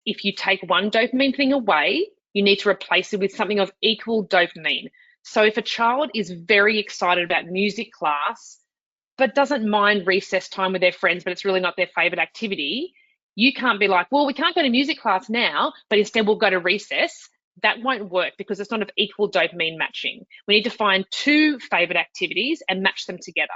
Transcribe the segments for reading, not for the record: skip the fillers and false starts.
if you take one dopamine thing away, you need to replace it with something of equal dopamine. So if a child is very excited about music class, but doesn't mind recess time with their friends, but it's really not their favorite activity, you can't be like, well, we can't go to music class now, but instead we'll go to recess. That won't work because it's not of equal dopamine matching. We need to find two favorite activities and match them together.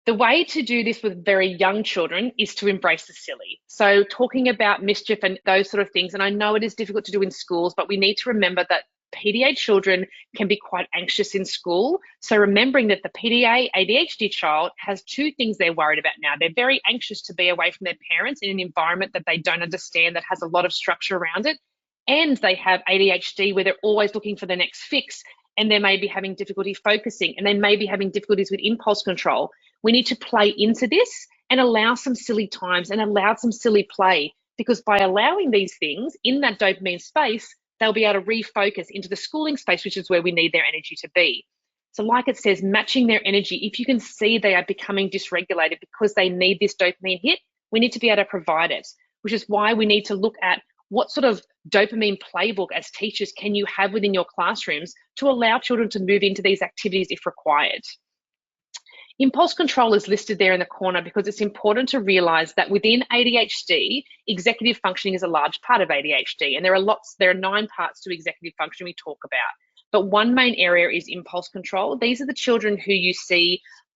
The way to do this with very young children is to embrace the silly. So talking about mischief and those sort of things, and I know it is difficult to do in schools, but we need to remember that PDA children can be quite anxious in school. So remembering that the PDA ADHD child has two things they're worried about now. They're very anxious to be away from their parents in an environment that they don't understand, that has a lot of structure around it. And they have ADHD where they're always looking for the next fix, and they may be having difficulty focusing, and they may be having difficulties with impulse control. We need to play into this and allow some silly times and allow some silly play, because by allowing these things in that dopamine space, they'll be able to refocus into the schooling space, which is where we need their energy to be. So like it says, matching their energy, if you can see they are becoming dysregulated because they need this dopamine hit, we need to be able to provide it, which is why we need to look at what sort of dopamine playbook as teachers can you have within your classrooms to allow children to move into these activities if required. Impulse control is listed there in the corner because it's important to realize that within ADHD, executive functioning is a large part of ADHD, and there are 9 parts to executive functioning we talk about. But one main area is impulse control. These are the children who you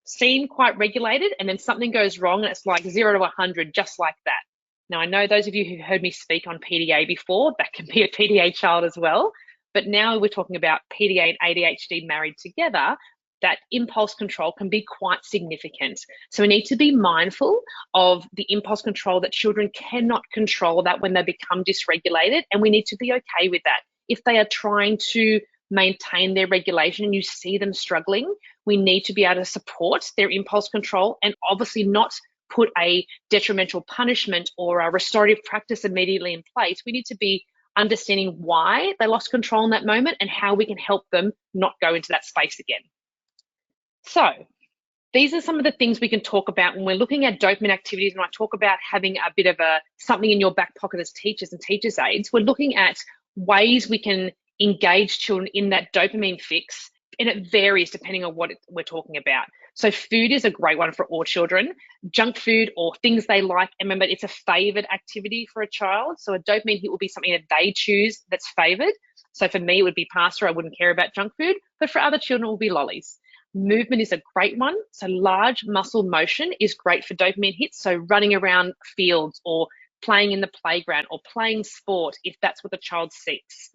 seem quite regulated, and then something goes wrong and it's like 0 to 100 just like that. Now, I know those of you who heard me speak on PDA before, that can be a PDA child as well. But now we're talking about PDA and ADHD married together, that impulse control can be quite significant. So we need to be mindful of the impulse control that children cannot control that when they become dysregulated, and we need to be okay with that. If they are trying to maintain their regulation and you see them struggling, we need to be able to support their impulse control and obviously not put a detrimental punishment or a restorative practice immediately in place. We need to be understanding why they lost control in that moment and how we can help them not go into that space again. So these are some of the things we can talk about when we're looking at dopamine activities. When I talk about having a bit of something in your back pocket as teachers and teachers' aides, we're looking at ways we can engage children in that dopamine fix, and it varies depending on what we're talking about. So food is a great one for all children. Junk food or things they like, and remember, it's a favoured activity for a child. So a dopamine hit will be something that they choose that's favoured. So for me, it would be pasta. I wouldn't care about junk food, but for other children, it will be lollies. Movement is a great one. So large muscle motion is great for dopamine hits. So running around fields or playing in the playground or playing sport, if that's what the child seeks.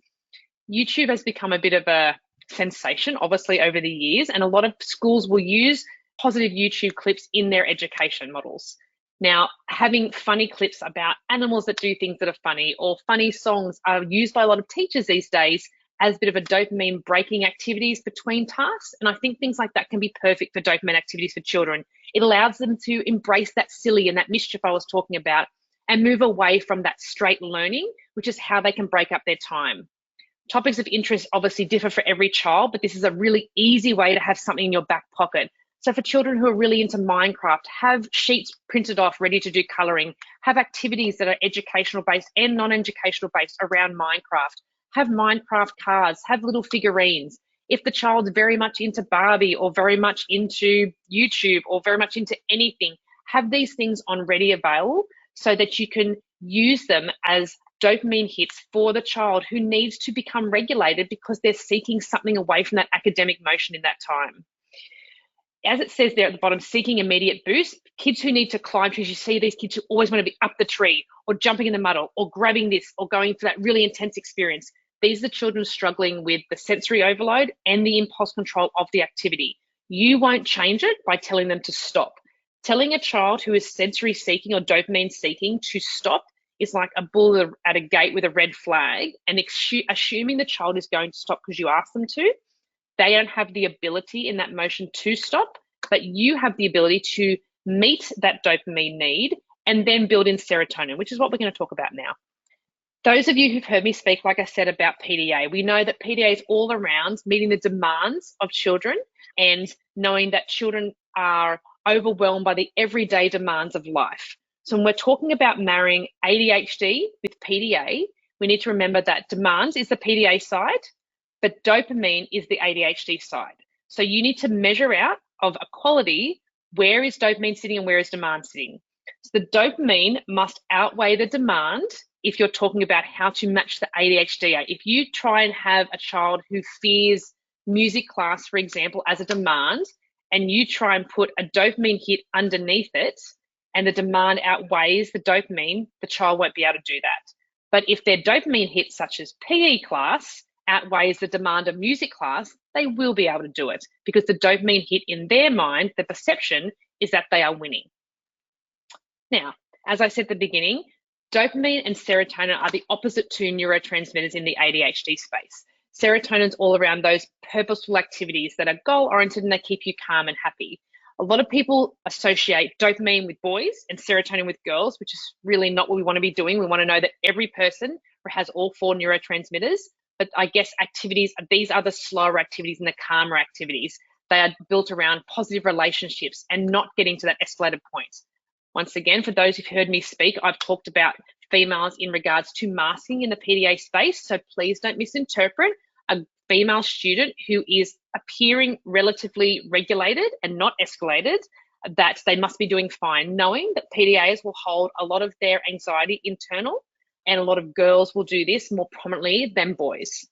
YouTube has become a bit of a sensation, obviously, over the years, and a lot of schools will use positive YouTube clips in their education models. Now, having funny clips about animals that do things that are funny or funny songs are used by a lot of teachers these days as a bit of a dopamine breaking activities between tasks. And I think things like that can be perfect for dopamine activities for children. It allows them to embrace that silly and that mischief I was talking about and move away from that straight learning, which is how they can break up their time. Topics of interest obviously differ for every child, but this is a really easy way to have something in your back pocket. So for children who are really into Minecraft, have sheets printed off ready to do colouring, have activities that are educational based and non-educational based around Minecraft, have Minecraft cards, have little figurines. If the child's very much into Barbie or very much into YouTube or very much into anything, have these things on ready available so that you can use them as dopamine hits for the child who needs to become regulated because they're seeking something away from that academic motion in that time. As it says there at the bottom, seeking immediate boost, kids who need to climb trees, you see these kids who always want to be up the tree or jumping in the muddle or grabbing this or going for that really intense experience. These are children struggling with the sensory overload and the impulse control of the activity. You won't change it by telling them to stop. Telling a child who is sensory seeking or dopamine seeking to stop is like a bull at a gate with a red flag, and assuming the child is going to stop because you ask them to. They don't have the ability in that motion to stop, but you have the ability to meet that dopamine need and then build in serotonin, which is what we're going to talk about now. Those of you who've heard me speak, like I said, about PDA, we know that PDA is all around meeting the demands of children and knowing that children are overwhelmed by the everyday demands of life. So when we're talking about marrying ADHD with PDA, we need to remember that demands is the PDA side, but dopamine is the ADHD side. So you need to measure out of equality, where is dopamine sitting and where is demand sitting. So the dopamine must outweigh the demand if you're talking about how to match the ADHD. If you try and have a child who fears music class, for example, as a demand, and you try and put a dopamine hit underneath it, and the demand outweighs the dopamine, the child won't be able to do that. But if their dopamine hit, such as PE class, outweighs the demand of music class, they will be able to do it, because the dopamine hit in their mind, the perception is that they are winning. Now, as I said at the beginning, dopamine and serotonin are the opposite two neurotransmitters in the ADHD space. Serotonin's all around those purposeful activities that are goal-oriented and they keep you calm and happy. A lot of people associate dopamine with boys and serotonin with girls, which is really not what we want to be doing. We want to know that every person has all four neurotransmitters, but I guess activities, these are the slower activities and the calmer activities. They are built around positive relationships and not getting to that escalated point. Once again, for those who've heard me speak, I've talked about females in regards to masking in the PDA space, so please don't misinterpret. A female student who is appearing relatively regulated and not escalated, that they must be doing fine, knowing that PDAs will hold a lot of their anxiety internal, and a lot of girls will do this more prominently than boys.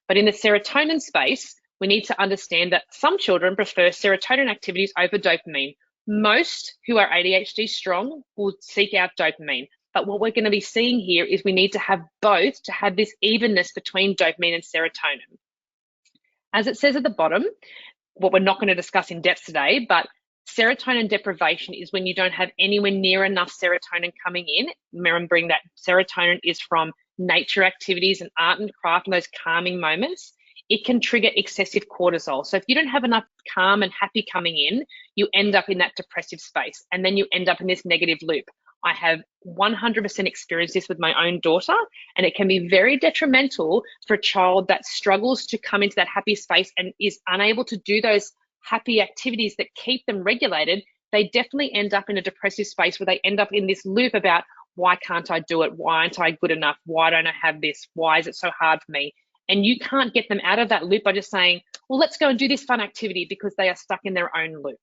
But in the serotonin space, we need to understand that some children prefer serotonin activities over dopamine. Most who are ADHD strong will seek out dopamine. But what we're going to be seeing here is we need to have both to have this evenness between dopamine and serotonin. As it says at the bottom, what we're not going to discuss in depth today, but serotonin deprivation is when you don't have anywhere near enough serotonin coming in. Remembering that serotonin is from nature activities and art and craft and those calming moments. It can trigger excessive cortisol. So if you don't have enough calm and happy coming in, you end up in that depressive space, and then you end up in this negative loop. I have 100% experienced this with my own daughter, and it can be very detrimental for a child that struggles to come into that happy space and is unable to do those happy activities that keep them regulated. They definitely end up in a depressive space where they end up in this loop about, why can't I do it? Why aren't I good enough? Why don't I have this? Why is it so hard for me? And you can't get them out of that loop by just saying, well, let's go and do this fun activity, because they are stuck in their own loop.